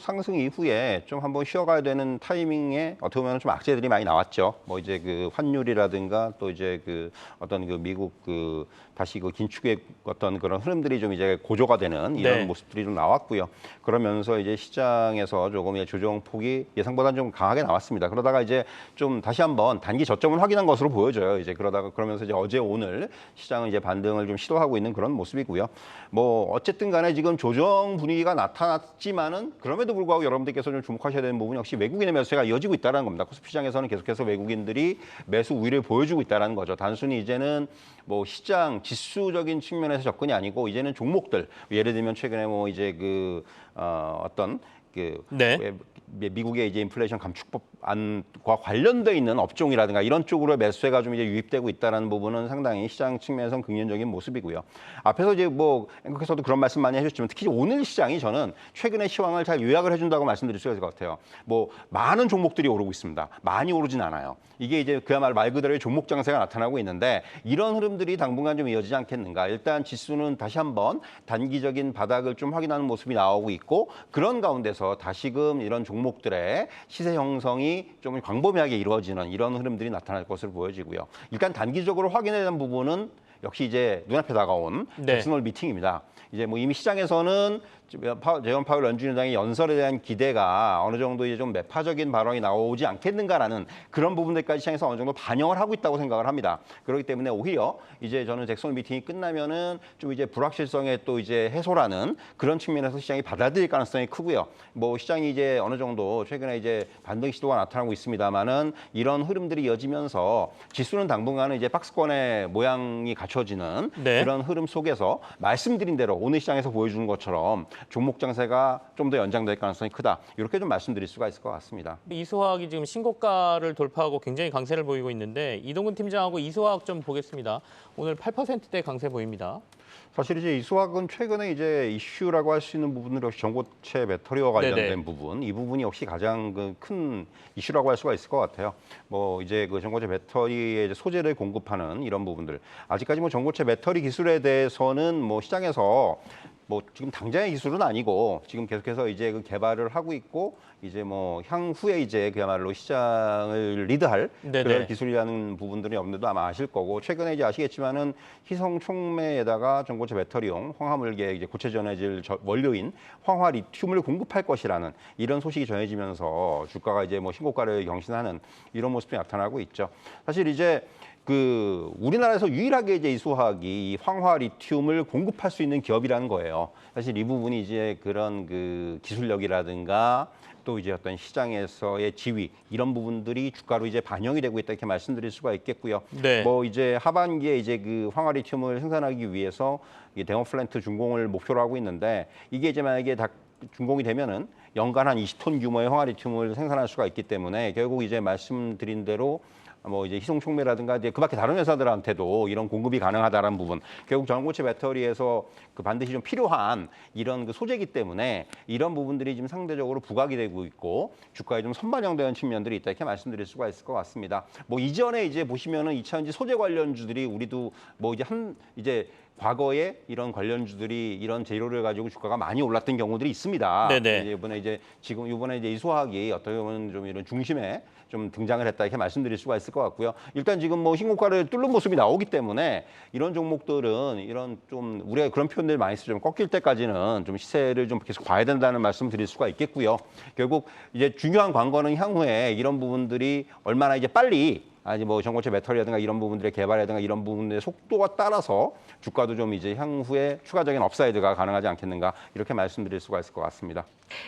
상승 이후에 좀 한번 쉬어가야 되는 타이밍에 어떻게 보면 좀 악재들이 많이 나왔죠. 뭐 이제 그 환율이라든가 또 이제 그 어떤 그 미국 그 다시 그 긴축의 어떤 그런 흐름들이 좀 이제 고조가 되는 이런 네. 모습들이 좀 나왔고요. 그러면서 이제 시장에서 조금 조정폭이 예상보다는 좀 강하게 나왔습니다. 그러다가 이제 좀 다시 한번 단기 저점을 확인한 것으로 보여져요. 이제 그러면서 이제 어제 오늘 시장은 이제 반등을 좀 시도하고 있는 그런 모습이고요. 뭐 어쨌든 간에 지금 조정 분위기가 나타났지만은 그럼에도 불구하고 여러분들께서 좀 주목하셔야 되는 부분은 역시 외국인의 매수세가 이어지고 있다는 겁니다. 코스피 시장에서는 계속해서 외국인들이 매수 우위를 보여주고 있다는 거죠. 단순히 이제는 뭐 시장 지수적인 측면에서 접근이 아니고 이제는 종목들 예를 들면 최근에 뭐 이제 그 어떤 그 네. 미국의 이제 인플레이션 감축법안과 관련돼 있는 업종이라든가 이런 쪽으로 매수세가 좀 이제 유입되고 있다는 부분은 상당히 시장 측면에서는 긍정적인 모습이고요. 앞에서 이제 뭐 앵커께서도 그런 말씀 많이 해주셨지만 특히 오늘 시장이 저는 최근의 시황을 잘 요약을 해준다고 말씀드릴 수 있을 것 같아요. 뭐 많은 종목들이 오르고 있습니다. 많이 오르진 않아요. 이게 이제 그야말로 말 그대로의 종목 장세가 나타나고 있는데 이런 흐름들이 당분간 좀 이어지지 않겠는가. 일단 지수는 다시 한번 단기적인 바닥을 좀 확인하는 모습이 나오고 있고 그런 가운데서 다시금 이런 종목들의 시세 형성이 좀 광범위하게 이루어지는 이런 흐름들이 나타날 것으로 보여지고요. 일단 단기적으로 확인해야 되는 부분은 역시 이제 눈앞에 다가온 네. 잭슨홀 미팅입니다. 이제 뭐 이미 시장에서는 제롬 파월 연준의장의 연설에 대한 기대가 어느 정도 이제 좀 매파적인 발언이 나오지 않겠는가라는 그런 부분들까지 시장에서 어느 정도 반영을 하고 있다고 생각을 합니다. 그렇기 때문에 오히려 이제 저는 잭슨 미팅이 끝나면은 좀 이제 불확실성의 또 이제 해소라는 그런 측면에서 시장이 받아들일 가능성이 크고요. 뭐 시장이 이제 어느 정도 최근에 이제 반등 시도가 나타나고 있습니다만은 이런 흐름들이 이어지면서 지수는 당분간은 이제 박스권의 모양이 갖춰지는 네. 그런 흐름 속에서 말씀드린 대로 오늘 시장에서 보여주는 것처럼 종목 장세가 좀 더 연장될 가능성이 크다. 이렇게 좀 말씀드릴 수가 있을 것 같습니다. 이수화학이 지금 신고가를 돌파하고 굉장히 강세를 보이고 있는데 이동근 팀장하고 이수화학 좀 보겠습니다. 오늘 8%대 강세 보입니다. 사실 이제 이수학은 최근에 이제 이슈라고 할 수 있는 부분으로 역시 전고체 배터리와 관련된 네네. 부분, 이 부분이 역시 가장 그 큰 이슈라고 할 수가 있을 것 같아요. 뭐 이제 그 전고체 배터리의 이제 소재를 공급하는 이런 부분들, 아직까지 뭐 전고체 배터리 기술에 대해서는 뭐 시장에서 뭐 지금 당장의 기술은 아니고 지금 계속해서 이제 그 개발을 하고 있고 이제 뭐 향후에 이제 그야말로 시장을 리드할 네네. 그런 기술이라는 부분들이 없는데도 아마 아실 거고 최근에 이제 아시겠지만은 희성 촉매에다가 전고체 배터리용 황화물계 이제 고체 전해질 원료인 황화 리튬을 공급할 것이라는 이런 소식이 전해지면서 주가가 이제 뭐 신고가를 경신하는 이런 모습이 나타나고 있죠. 사실 이제 그 우리나라에서 유일하게 이제 이수화학이 이 황화 리튬을 공급할 수 있는 기업이라는 거예요. 사실 이 부분이 이제 그런 그 기술력이라든가 또 이제 어떤 시장에서의 지위 이런 부분들이 주가로 이제 반영이 되고 있다 이렇게 말씀드릴 수가 있겠고요. 네. 뭐 이제 하반기에 이제 그 황화 리튬을 생산하기 위해서 이 데모 플랜트 준공을 목표로 하고 있는데 이게 이제 만약에 다 준공이 되면은 연간 한 20톤 규모의 황화 리튬을 생산할 수가 있기 때문에 결국 이제 말씀드린 대로 뭐 이제 희송촉매라든가 이제 그밖에 다른 회사들한테도 이런 공급이 가능하다는 부분, 결국 전고체 배터리에서 그 반드시 좀 필요한 이런 그 소재이기 때문에 이런 부분들이 지금 상대적으로 부각이 되고 있고 주가에 좀 선반영되는 측면들이 있다 이렇게 말씀드릴 수가 있을 것 같습니다. 뭐 이전에 이제 보시면은 2차전지 소재 관련주들이 우리도 뭐 이제 과거에 이런 관련주들이 이런 재료를 가지고 주가가 많이 올랐던 경우들이 있습니다. 네네. 이번에 이제 이수화학이 어떻게 보면 좀 이런 중심에 좀 등장을 했다 이렇게 말씀드릴 수가 있을 것 같고요. 일단 지금 뭐 신고가를 뚫는 모습이 나오기 때문에 이런 종목들은 이런 좀 우리가 그런 표현들 많이 쓰죠. 꺾일 때까지는 좀 시세를 좀 계속 봐야 된다는 말씀 드릴 수가 있겠고요. 결국 이제 중요한 관건은 향후에 이런 부분들이 얼마나 이제 빨리 아니 뭐 전고체 배터리라든가 이런 부분들의 개발이라든가 이런 부분들의 속도가 따라서 주가도 좀 이제 향후에 추가적인 업사이드가 가능하지 않겠는가 이렇게 말씀드릴 수가 있을 것 같습니다.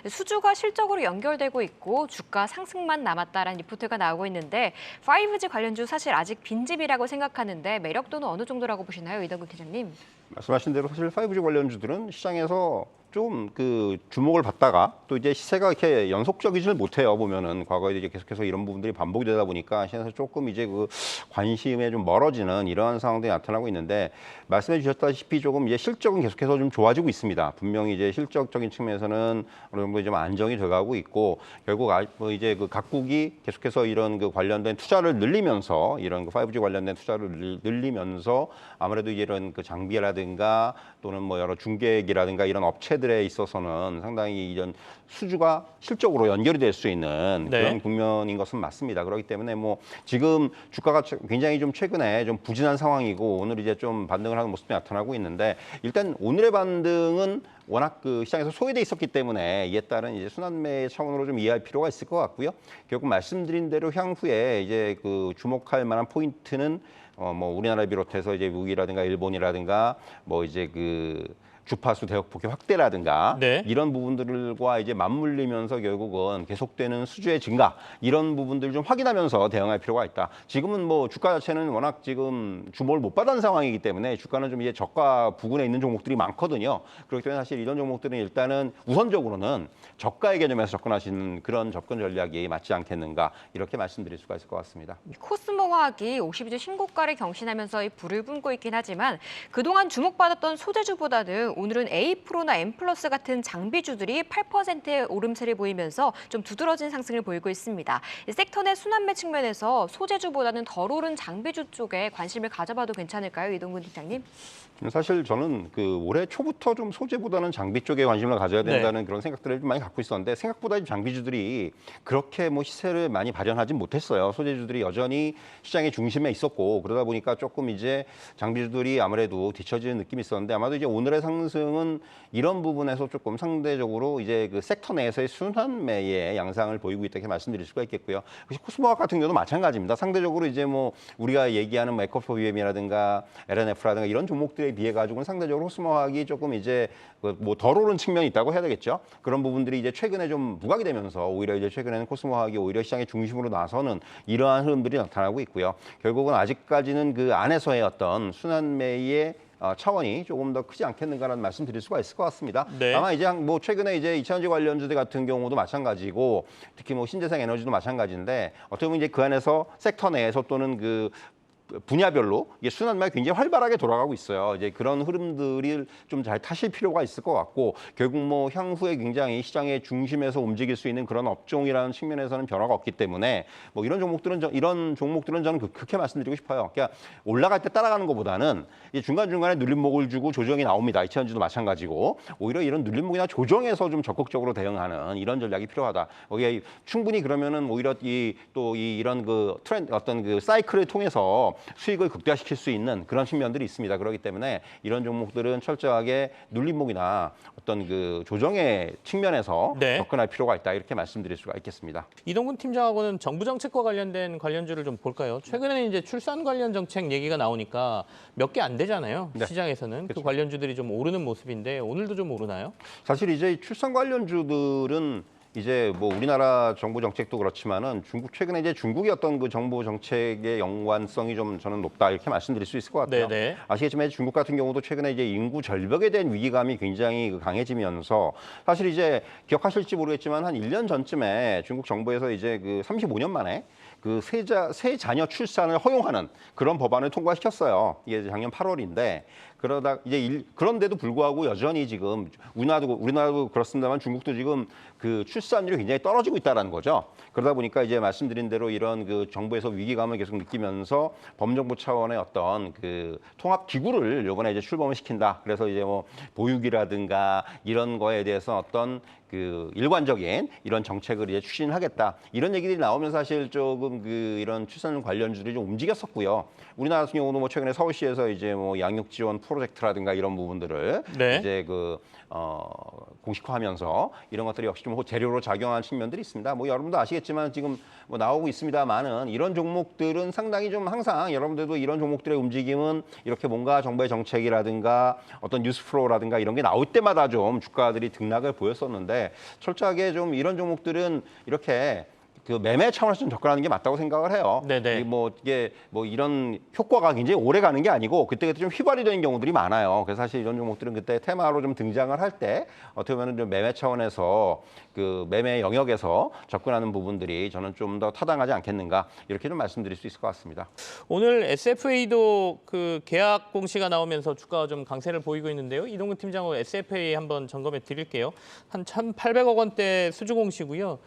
수주가 실적으로 연결되고 있고 주가 상승만 남았다라는 리포트가 나오고 있는데 5G 관련주 사실 아직 빈집이라고 생각하는데 매력도는 어느 정도라고 보시나요, 이동근 기자님? 말씀하신 대로 사실 5G 관련주들은 시장에서 좀 그 주목을 받다가 또 이제 시세가 이렇게 연속적이지를 못해요. 보면은 과거에 이제 계속해서 이런 부분들이 반복이 되다 보니까 시장에서 조금 이제 그 관심에 좀 멀어지는 이러한 상황들이 나타나고 있는데 말씀해 주셨다시피 조금 이제 실적은 계속해서 좀 좋아지고 있습니다. 분명히 이제 실적적인 측면에서는 어느 정도 좀 안정이 돼가고 있고 결국 뭐 이제 그 각국이 계속해서 이런 그 관련된 투자를 늘리면서 이런 그 5G 관련된 투자를 늘리면서 아무래도 이런 그 장비라든가 또는 뭐 여러 중계기라든가 이런 업체들 투자자들에 있어서는 상당히 이런 수주가 실적으로 연결이 될 수 있는 네. 그런 국면인 것은 맞습니다. 그렇기 때문에 뭐 지금 주가가 굉장히 좀 최근에 좀 부진한 상황이고 오늘 이제 좀 반등을 하는 모습이 나타나고 있는데 일단 오늘의 반등은 워낙 그 시장에서 소외돼 있었기 때문에 이에 따른 이제 순환매 차원으로 좀 이해할 필요가 있을 것 같고요. 결국 말씀드린 대로 향후에 이제 그 주목할 만한 포인트는 뭐 우리나라 비롯해서 이제 미국이라든가 일본이라든가 뭐 이제 그 주파수 대역폭의 확대라든가 네. 이런 부분들과 이제 맞물리면서 결국은 계속되는 수주의 증가 이런 부분들 좀 확인하면서 대응할 필요가 있다. 지금은 뭐 주가 자체는 워낙 지금 주목을 못 받은 상황이기 때문에 주가는 좀 이제 저가 부근에 있는 종목들이 많거든요. 그렇기 때문에 사실 이런 종목들은 일단은 우선적으로는 저가의 개념에서 접근하시는 그런 접근 전략이 맞지 않겠는가 이렇게 말씀드릴 수가 있을 것 같습니다. 코스모화학이 52주 신고가를 경신하면서 불을 뿜고 있긴 하지만 그동안 주목받았던 소재주보다는 오늘은 A+나 M+ 같은 장비주들이 8%의 오름세를 보이면서 좀 두드러진 상승을 보이고 있습니다. 섹터 내 순환매 측면에서 소재주보다는 덜 오른 장비주 쪽에 관심을 가져봐도 괜찮을까요, 이동근 팀장님? 사실 저는 그 올해 초부터 좀 소재보다는 장비 쪽에 관심을 가져야 된다는 그런 생각들을 좀 많이 갖고 있었는데 생각보다 장비주들이 그렇게 뭐 시세를 많이 발현하지 못했어요. 소재주들이 여전히 시장의 중심에 있었고 그러다 보니까 조금 이제 장비주들이 아무래도 뒤처지는 느낌이 있었는데 아마도 이제 오늘의 상승은 이런 부분에서 조금 상대적으로 이제 그 섹터 내에서의 순환매의 양상을 보이고 있다 이렇게 말씀드릴 수가 있겠고요. 코스모학 같은 경우도 마찬가지입니다. 상대적으로 이제 뭐 우리가 얘기하는 뭐 에코프로비엠이라든가 LNF라든가 이런 종목들에 비해 가지고는 상대적으로 코스모학이 조금 이제 뭐 덜 오른 측면이 있다고 해야 되겠죠. 그런 부분들이 이제 최근에 좀 부각이 되면서 오히려 이제 최근에는 코스모학이 오히려 시장의 중심으로 나서는 이러한 흐름들이 나타나고 있고요. 결국은 아직까지는 그 안에서의 어떤 순환매의 차원이 조금 더 크지 않겠는가라는 말씀 드릴 수가 있을 것 같습니다. 네. 아마 이제 뭐 최근에 이제 2차전지 관련주들 같은 경우도 마찬가지고 특히 뭐 신재생 에너지도 마찬가지인데 어떻게 보면 이제 그 안에서 섹터 내에서 또는 그 분야별로 이게 순환매가 굉장히 활발하게 돌아가고 있어요. 이제 그런 흐름들이 좀 잘 타실 필요가 있을 것 같고 결국 뭐 향후에 굉장히 시장의 중심에서 움직일 수 있는 그런 업종이라는 측면에서는 변화가 없기 때문에 뭐 이런 종목들은 저는 그렇게 말씀드리고 싶어요. 그러니까 올라갈 때 따라가는 것보다는 중간중간에 눌림목을 주고 조정이 나옵니다. 이차전지도 마찬가지고 오히려 이런 눌림목이나 조정에서 좀 적극적으로 대응하는 이런 전략이 필요하다. 거기에 충분히 그러면은 오히려 이런 그 트렌드 어떤 그 사이클을 통해서 수익을 극대화시킬 수 있는 그런 측면들이 있습니다. 그렇기 때문에 이런 종목들은 철저하게 눌림목이나 어떤 그 조정의 측면에서 네. 접근할 필요가 있다. 이렇게 말씀드릴 수가 있겠습니다. 이동근 팀장하고는 정부 정책과 관련된 관련주를 좀 볼까요? 최근에는 이제 출산 관련 정책 얘기가 나오니까 몇 개 안 되잖아요. 네. 시장에서는 그 그렇죠. 관련주들이 좀 오르는 모습인데 오늘도 좀 오르나요? 사실 이제 출산 관련주들은 이제 뭐 우리나라 정부 정책도 그렇지만은 최근에 이제 중국의 어떤 그 정부 정책의 연관성이 좀 저는 높다 이렇게 말씀드릴 수 있을 것 같아요. 네네. 아시겠지만 중국 같은 경우도 최근에 이제 인구 절벽에 대한 위기감이 굉장히 강해지면서 사실 이제 기억하실지 모르겠지만 한 1년 전쯤에 중국 정부에서 이제 그 35년 만에 그 세 자녀 출산을 허용하는 그런 법안을 통과시켰어요. 이게 작년 8월인데 그러다 이제 그런데도 불구하고 여전히 지금 우리나라도 그렇습니다만 중국도 지금 그 출산율이 굉장히 떨어지고 있다는 거죠. 그러다 보니까 이제 말씀드린 대로 이런 그 정부에서 위기감을 계속 느끼면서 범정부 차원의 어떤 그 통합 기구를 이번에 이제 출범을 시킨다. 그래서 이제 뭐 보육이라든가 이런 거에 대해서 어떤 그 일관적인 이런 정책을 이제 추진하겠다. 이런 얘기들이 나오면서 사실 조금 그 이런 출산 관련주들이 좀 움직였었고요. 우리나라 같은 경우도 뭐 최근에 서울시에서 이제 뭐 양육 지원 프로젝트라든가 이런 부분들을 네. 이제 공식화하면서 이런 것들이 역시 좀 재료로 작용하는 측면들이 있습니다. 뭐 여러분도 아시겠지만 지금 뭐 나오고 있습니다만은 이런 종목들은 상당히 좀 항상 여러분들도 이런 종목들의 움직임은 이렇게 뭔가 정부의 정책이라든가 어떤 뉴스 플로우라든가 이런 게 나올 때마다 좀 주가들이 등락을 보였었는데 철저하게 좀 이런 종목들은 이렇게 그 매매 차원에서 좀 접근하는 게 맞다고 생각을 해요. 네네. 이게 뭐 이런 효과가 굉장히 오래 가는 게 아니고 그때그때 좀 휘발이 되는 경우들이 많아요. 그래서 사실 이런 종목들은 그때 테마로 좀 등장을 할 때 어떻게 보면 좀 매매 차원에서 그 매매 영역에서 접근하는 부분들이 저는 좀 더 타당하지 않겠는가 이렇게 좀 말씀드릴 수 있을 것 같습니다. 오늘 SFA도 그 계약 공시가 나오면서 주가가 좀 강세를 보이고 있는데요. 이동근 팀장하고 SFA 한번 점검해 드릴게요. 한 1,800억 원대 수주 공시고요.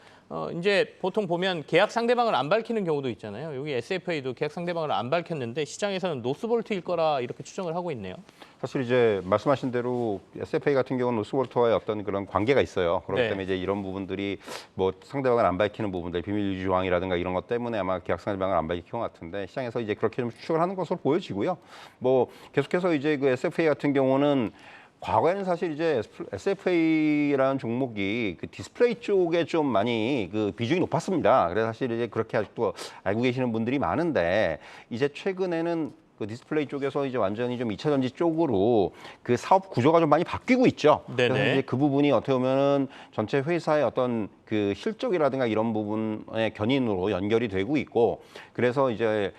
이제 보통 보면 계약 상대방을 안 밝히는 경우도 있잖아요. 여기 SFA도 계약 상대방을 안 밝혔는데 시장에서는 노스볼트일 거라 이렇게 추정을 하고 있네요. 사실 이제 말씀하신 대로 SFA 같은 경우는 노스볼트와의 어떤 그런 관계가 있어요. 그렇기 네. 때문에 이제 이런 부분들이 뭐 상대방을 안 밝히는 부분들, 비밀 유지 조항이라든가 이런 것 때문에 아마 계약 상대방을 안 밝힐 것 같은데 시장에서 이제 그렇게 좀 추측을 하는 것으로 보여지고요. 뭐 계속해서 이제 그 SFA 같은 경우는 과거에는 사실 이제 SFA라는 종목이 그 디스플레이 쪽에 좀 많이 그 비중이 높았습니다. 그래서 사실 이제 그렇게 아직도 알고 계시는 분들이 많은데 이제 최근에는 그 디스플레이 쪽에서 이제 완전히 좀 2차 전지 쪽으로 그 사업 구조가 좀 많이 바뀌고 있죠. 네네. 그래서 이제 그 부분이 어떻게 보면은 전체 회사의 어떤 그 실적이라든가 이런 부분의 견인으로 연결이 되고 있고 그래서 이제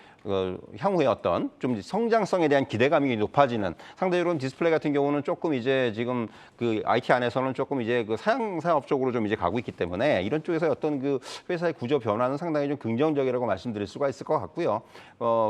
향후에 어떤 좀 성장성에 대한 기대감이 높아지는 상대적으로 디스플레이 같은 경우는 조금 이제 지금 그 IT 안에서는 조금 이제 그 사양 산업 쪽으로 좀 이제 가고 있기 때문에 이런 쪽에서 어떤 그 회사의 구조 변화는 상당히 좀 긍정적이라고 말씀드릴 수가 있을 것 같고요.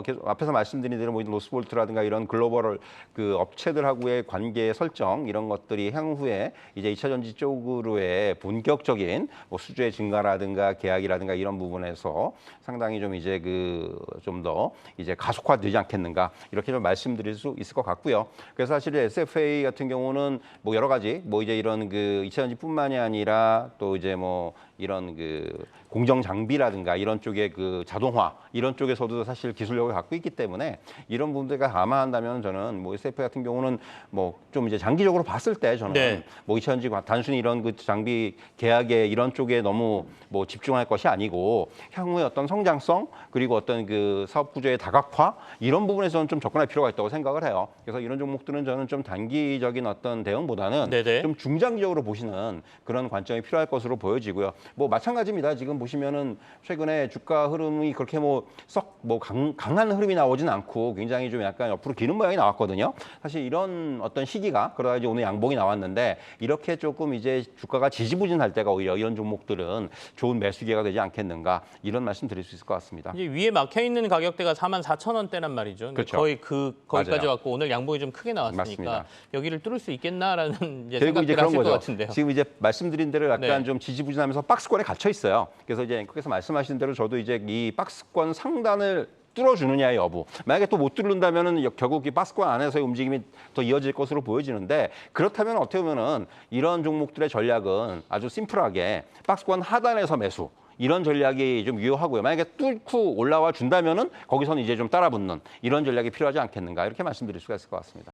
계속 앞에서 말씀드린 대로 뭐 노스볼트라든가 이런 글로벌 그 업체들하고의 관계 설정 이런 것들이 향후에 이제 2차 전지 쪽으로의 본격적인 뭐 수주의 증가라든가 계약이라든가 이런 부분에서 상당히 좀 이제 그 좀 더 이제 가속화되지 않겠는가 이렇게 좀 말씀드릴 수 있을 것 같고요. 그래서 사실 SFA 같은 경우는 뭐 여러 가지 뭐 이제 이런 그 2차 전지뿐만이 아니라 또 이제 뭐 이런 그 공정 장비라든가 이런 쪽의 그 자동화 이런 쪽에서도 사실 기술력을 갖고 있기 때문에 이런 부분들과 감안한다면 저는 뭐 SFA 같은 경우는 뭐 좀 이제 장기적으로 봤을 때 저는 네. 뭐 2차 전지 단순히 이런 그 장비 계약에 이런 쪽에 너무 뭐 집중할 것이 아니고 향후에 어떤 성장성 그리고 어떤 그 사업 구조의 다각화 이런 부분에서는 좀 접근할 필요가 있다고 생각을 해요. 그래서 이런 종목들은 저는 좀 단기적인 어떤 대응보다는 네네. 좀 중장기적으로 보시는 그런 관점이 필요할 것으로 보여지고요. 뭐 마찬가지입니다. 지금 보시면은 최근에 주가 흐름이 그렇게 뭐 썩 뭐 강한 흐름이 나오진 않고 굉장히 좀 약간 옆으로 기는 모양이 나왔거든요. 사실 이런 어떤 시기가 그러다 이제 오늘 양봉이 나왔는데 이렇게 조금 이제 주가가 지지부진할 때가 오히려 이런 종목들은 좋은 매수 기회가 되지 않겠는가 이런 말씀 드릴 수 있을 것 같습니다. 이제 위에 막혀 있는 가격대가 44,000원대란 말이죠. 근데 그렇죠. 거의 거기까지 맞아요. 왔고 오늘 양봉이 좀 크게 나왔으니까 맞습니다. 여기를 뚫을 수 있겠나라는 이제 결국 이제 생각들을 그런 하실 것 거죠. 같은데요. 지금 이제 말씀드린 대로 약간 네. 좀 지지부진하면서 박스권에 갇혀 있어요. 그래서 이제 앵커께서 말씀하신 대로 저도 이제 이 박스권 상단을 뚫어주느냐의 여부. 만약에 또 못 뚫는다면은 결국 이 박스권 안에서의 움직임이 더 이어질 것으로 보여지는데 그렇다면 어떻게 보면은 이런 종목들의 전략은 아주 심플하게 박스권 하단에서 매수. 이런 전략이 좀 유효하고요. 만약에 뚫고 올라와 준다면은 거기서는 이제 좀 따라붙는 이런 전략이 필요하지 않겠는가 이렇게 말씀드릴 수가 있을 것 같습니다.